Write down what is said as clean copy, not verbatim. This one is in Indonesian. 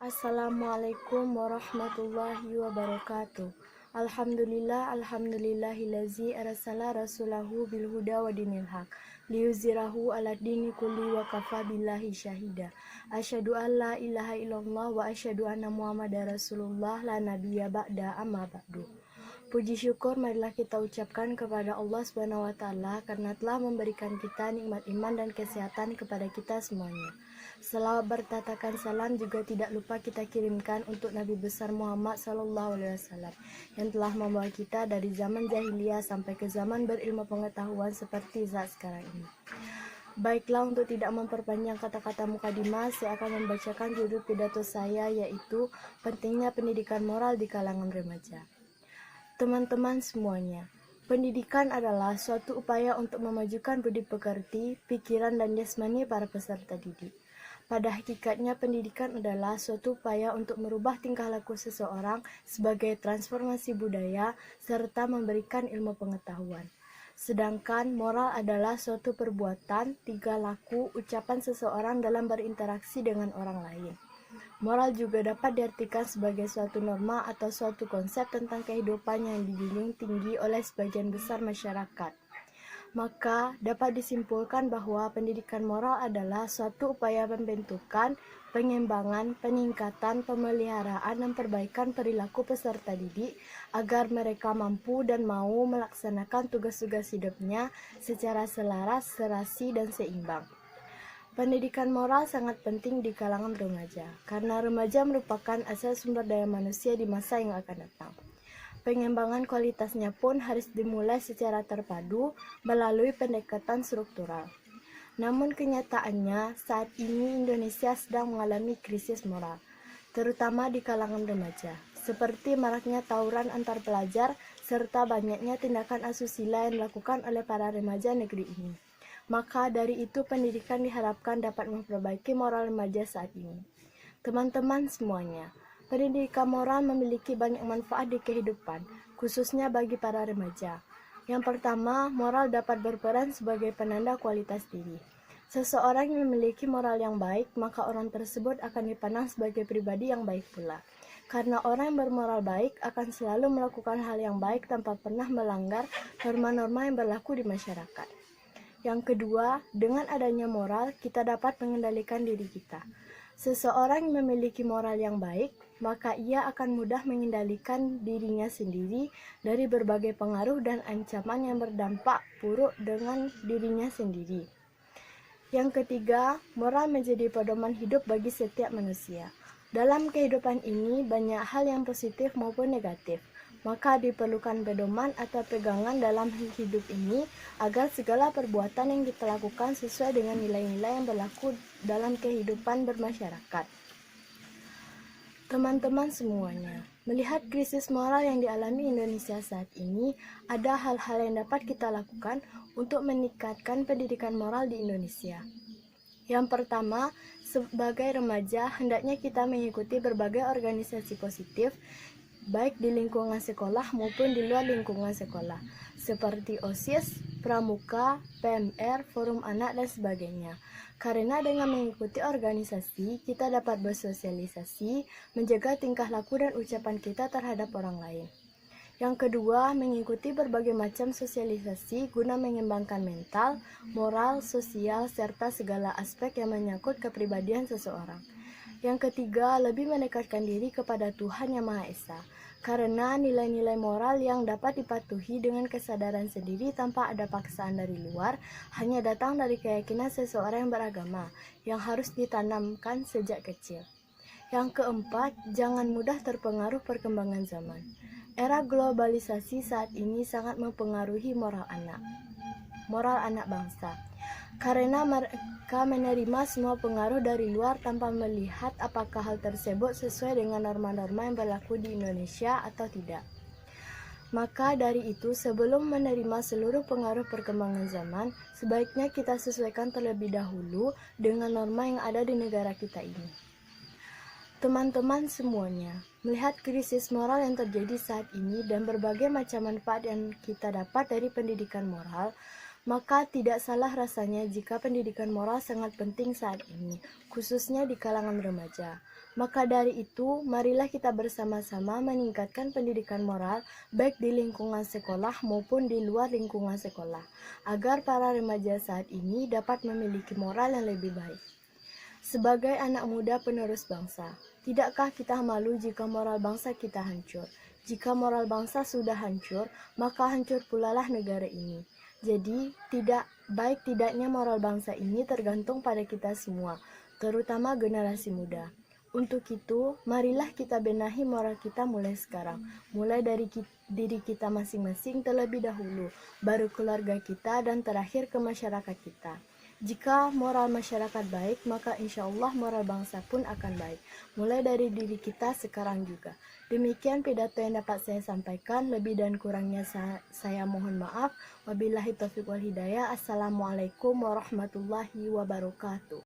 Assalamualaikum warahmatullahi wabarakatuh. Alhamdulillahillazi arsala rasulahu bil huda wa dinil haq liyuzhirahu ala dini kulli wa kafa billahi syahida. Asyhadu an la ilaha illallah wa asyhadu anna muhammadar rasulullah la nabiyya ba'da amma ba'du. Puji syukur marilah kita ucapkan kepada Allah Subhanahu wa taala karena telah memberikan kita nikmat iman dan kesehatan kepada kita semuanya. Selawat bertatakan salam juga tidak lupa kita kirimkan untuk Nabi besar Muhammad SAW yang telah membawa kita dari zaman jahiliyah sampai ke zaman berilmu pengetahuan seperti saat sekarang ini. Baiklah, untuk tidak memperpanjang kata-kata mukadimah, saya akan membacakan judul pidato saya, yaitu pentingnya pendidikan moral di kalangan remaja. Teman-teman semuanya, pendidikan adalah suatu upaya untuk memajukan budi pekerti, pikiran, dan jasmani para peserta didik. Pada hakikatnya, pendidikan adalah suatu upaya untuk merubah tingkah laku seseorang sebagai transformasi budaya serta memberikan ilmu pengetahuan. Sedangkan moral adalah suatu perbuatan, tingkah laku, ucapan seseorang dalam berinteraksi dengan orang lain. Moral juga dapat diartikan sebagai suatu norma atau suatu konsep tentang kehidupan yang dijunjung tinggi oleh sebagian besar masyarakat. Maka dapat disimpulkan bahwa pendidikan moral adalah suatu upaya pembentukan, pengembangan, peningkatan, pemeliharaan, dan perbaikan perilaku peserta didik agar mereka mampu dan mau melaksanakan tugas-tugas hidupnya secara selaras, serasi, dan seimbang. Pendidikan moral sangat penting di kalangan remaja, karena remaja merupakan asal sumber daya manusia di masa yang akan datang. Pengembangan kualitasnya pun harus dimulai secara terpadu melalui pendekatan struktural. Namun kenyataannya saat ini Indonesia sedang mengalami krisis moral, terutama di kalangan remaja, seperti maraknya tawuran antar pelajar serta banyaknya tindakan asusila yang dilakukan oleh para remaja negeri ini. Maka dari itu pendidikan diharapkan dapat memperbaiki moral remaja saat ini. Teman-teman semuanya, pendidikan moral memiliki banyak manfaat di kehidupan, khususnya bagi para remaja. Yang pertama, moral dapat berperan sebagai penanda kualitas diri. Seseorang yang memiliki moral yang baik, maka orang tersebut akan dipandang sebagai pribadi yang baik pula. Karena orang yang bermoral baik akan selalu melakukan hal yang baik tanpa pernah melanggar norma-norma yang berlaku di masyarakat. Yang kedua, dengan adanya moral, kita dapat mengendalikan diri kita. Seseorang yang memiliki moral yang baik, maka ia akan mudah mengendalikan dirinya sendiri dari berbagai pengaruh dan ancaman yang berdampak buruk dengan dirinya sendiri. Yang ketiga, moral menjadi pedoman hidup bagi setiap manusia. Dalam kehidupan ini banyak hal yang positif maupun negatif. Maka diperlukan pedoman atau pegangan dalam hidup ini agar segala perbuatan yang kita lakukan sesuai dengan nilai-nilai yang berlaku dalam kehidupan bermasyarakat. Teman-teman semuanya, melihat krisis moral yang dialami Indonesia saat ini, ada hal-hal yang dapat kita lakukan untuk meningkatkan pendidikan moral di Indonesia. Yang pertama, sebagai remaja, hendaknya kita mengikuti berbagai organisasi positif baik di lingkungan sekolah maupun di luar lingkungan sekolah, seperti OSIS, Pramuka, PMR, Forum Anak, dan sebagainya. Karena dengan mengikuti organisasi, kita dapat bersosialisasi, menjaga tingkah laku dan ucapan kita terhadap orang lain. Yang kedua, mengikuti berbagai macam sosialisasi guna mengembangkan mental, moral, sosial, serta segala aspek yang menyangkut kepribadian seseorang. Yang ketiga, lebih mendekatkan diri kepada Tuhan Yang Maha Esa, karena nilai-nilai moral yang dapat dipatuhi dengan kesadaran sendiri tanpa ada paksaan dari luar, hanya datang dari keyakinan seseorang yang beragama, yang harus ditanamkan sejak kecil. Yang keempat, jangan mudah terpengaruh perkembangan zaman. Era globalisasi saat ini sangat mempengaruhi moral anak bangsa. Karena mereka menerima semua pengaruh dari luar tanpa melihat apakah hal tersebut sesuai dengan norma-norma yang berlaku di Indonesia atau tidak. Maka dari itu, sebelum menerima seluruh pengaruh perkembangan zaman, sebaiknya kita sesuaikan terlebih dahulu dengan norma yang ada di negara kita ini. Teman-teman semuanya, melihat krisis moral yang terjadi saat ini dan berbagai macam manfaat yang kita dapat dari pendidikan moral, Maka tidak salah rasanya jika pendidikan moral sangat penting saat ini, khususnya di kalangan remaja. Maka dari itu, marilah kita bersama-sama meningkatkan pendidikan moral baik di lingkungan sekolah maupun di luar lingkungan sekolah, agar para remaja saat ini dapat memiliki moral yang lebih baik. Sebagai anak muda penerus bangsa, tidakkah kita malu jika moral bangsa kita hancur? Jika moral bangsa sudah hancur, maka hancur pula lah negara ini. Jadi, baik tidaknya moral bangsa ini tergantung pada kita semua, terutama generasi muda. Untuk itu, marilah kita benahi moral kita mulai sekarang, mulai dari diri kita masing-masing terlebih dahulu, baru keluarga kita, dan terakhir ke masyarakat kita. Jika moral masyarakat baik, maka insya Allah moral bangsa pun akan baik. Mulai dari diri kita sekarang juga. Demikian pidato yang dapat saya sampaikan. Lebih dan kurangnya saya mohon maaf. Wabillahi taufiq wal hidayah. Assalamualaikum warahmatullahi wabarakatuh.